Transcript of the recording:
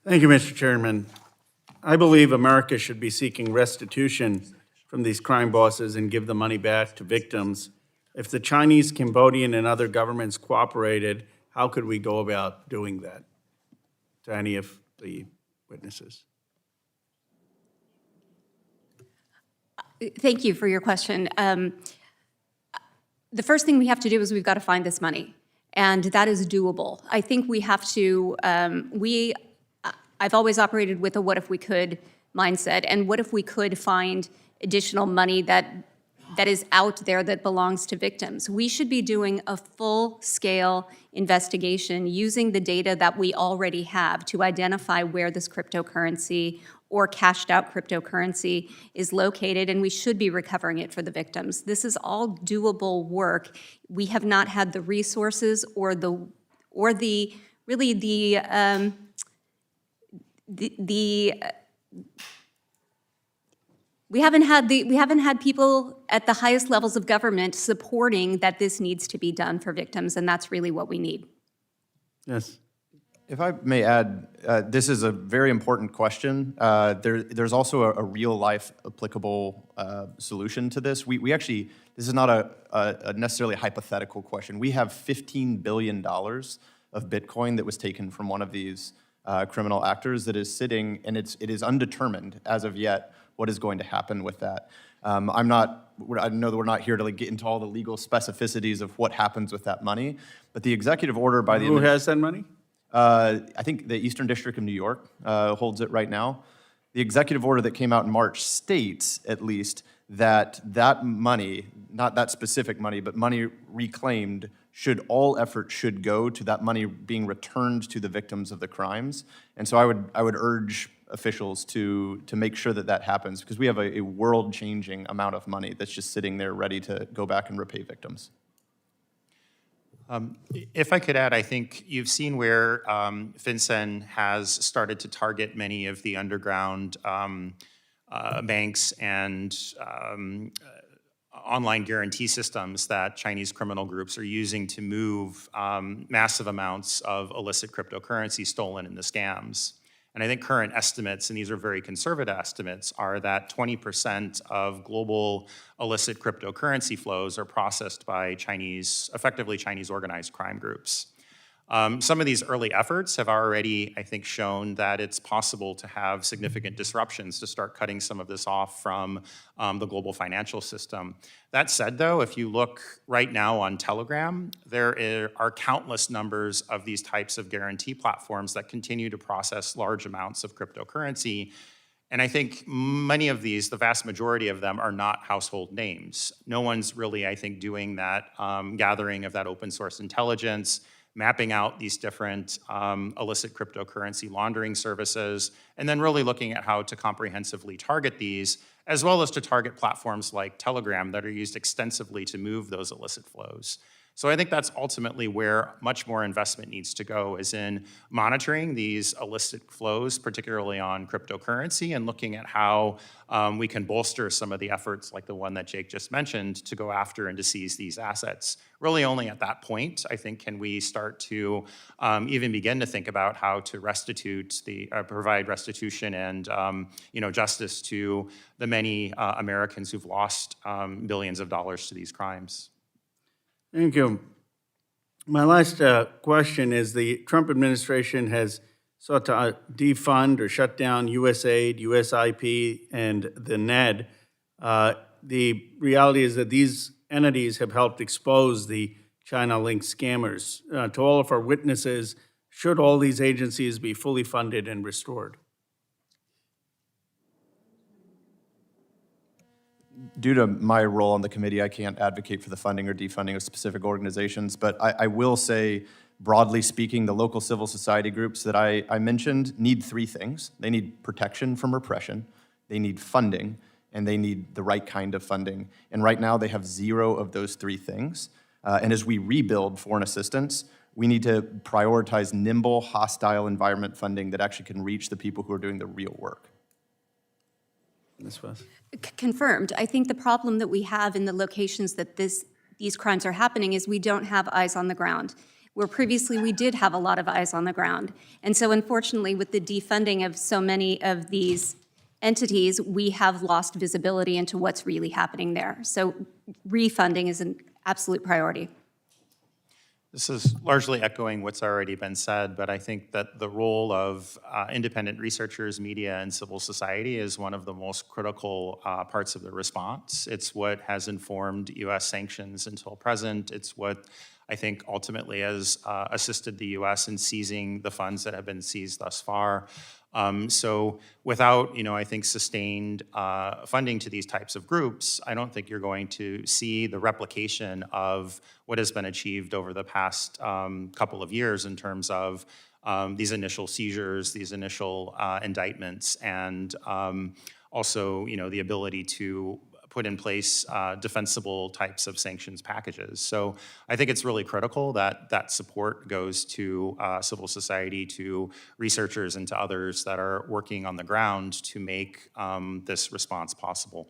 Thank you, Mr. Chairman. I believe America should be seeking restitution from these crime bosses and give the money back to victims. If the Chinese, Cambodian, and other governments cooperated, how could we go about doing that to any of the witnesses? Thank you for your question. The first thing we have to do is we've got to find this money, and that is doable. I think we have to, I've always operated with a what if we could mindset, and what if we could find additional money that is out there that belongs to victims. We should be doing a full-scale investigation using the data that we already have to identify where this cryptocurrency or cashed out cryptocurrency is located, and we should be recovering it for the victims. This is all doable work. We have not had the resources or we haven't had people at the highest levels of government supporting that this needs to be done for victims, and that's really what we need. Yes. If I may add, this is a very important question. There's also a real-life applicable solution to this. We actually, this is not a necessarily hypothetical question. We have $15 billion of Bitcoin that was taken from one of these criminal actors that is sitting, and it is undetermined as of yet what is going to happen with that. I know that we're not here to get into all the legal specificities of what happens with that money, but the executive order by the— Who has that money? I think the Eastern District of New York holds it right now. The executive order that came out in March states, at least, that that money, not that specific money, but money reclaimed, all effort should go to that money being returned to the victims of the crimes. And so I would urge officials to make sure that that happens, because we have a world-changing amount of money that's just sitting there ready to go back and repay victims. If I could add, I think you've seen where FinCEN has started to target many of the underground banks and online guarantee systems that Chinese criminal groups are using to move massive amounts of illicit cryptocurrency stolen in the scams. And I think current estimates, and these are very conservative estimates, are that 20% of global illicit cryptocurrency flows are processed by effectively Chinese organized crime groups. Some of these early efforts have already, I think, shown that it's possible to have significant disruptions to start cutting some of this off from the global financial system. That said, though, if you look right now on Telegram, there are countless numbers of these types of guarantee platforms that continue to process large amounts of cryptocurrency. And I think many of these, the vast majority of them, are not household names. No one's really, I think, doing that gathering of that open source intelligence, mapping out these different illicit cryptocurrency laundering services, and then really looking at how to comprehensively target these, as well as to target platforms like Telegram that are used extensively to move those illicit flows. So I think that's ultimately where much more investment needs to go, is in monitoring these illicit flows, particularly on cryptocurrency, and looking at how we can bolster some of the efforts like the one that Jake just mentioned to go after and to seize these assets. Really only at that point, I think, can we start to even begin to think about how to provide restitution and justice to the many Americans who've lost billions of dollars to these crimes. Thank you. My last question is, the Trump administration has sought to defund or shut down USAID, USIP, and the NED. The reality is that these entities have helped expose the China-linked scammers. To all of our witnesses, should all these agencies be fully funded and restored? Due to my role on the committee, I can't advocate for the funding or defunding of specific organizations, but I will say, broadly speaking, the local civil society groups that I mentioned need three things. They need protection from repression, they need funding, and they need the right kind of funding. And right now, they have zero of those three things. And as we rebuild foreign assistance, we need to prioritize nimble, hostile environment funding that actually can reach the people who are doing the real work. Ms. West. Confirmed. I think the problem that we have in the locations that these crimes are happening is we don't have eyes on the ground. where previously we did have a lot of eyes on the ground. And so unfortunately, with the defunding of so many of these entities, we have lost visibility into what's really happening there. So refunding is an absolute priority. This is largely echoing what's already been said, but I think that the role of independent researchers, media, and civil society is one of the most critical parts of the response. It's what has informed U.S. sanctions until present. It's what I think ultimately has assisted the U.S. in seizing the funds that have been seized thus far. So without, I think, sustained funding to these types of groups, I don't think you're going to see the replication of what has been achieved over the past couple of years in terms of these initial seizures, these initial indictments, and also, the ability to put in place defensible types of sanctions packages. So I think it's really critical that that support goes to civil society, to researchers, and to others that are working on the ground to make this response possible.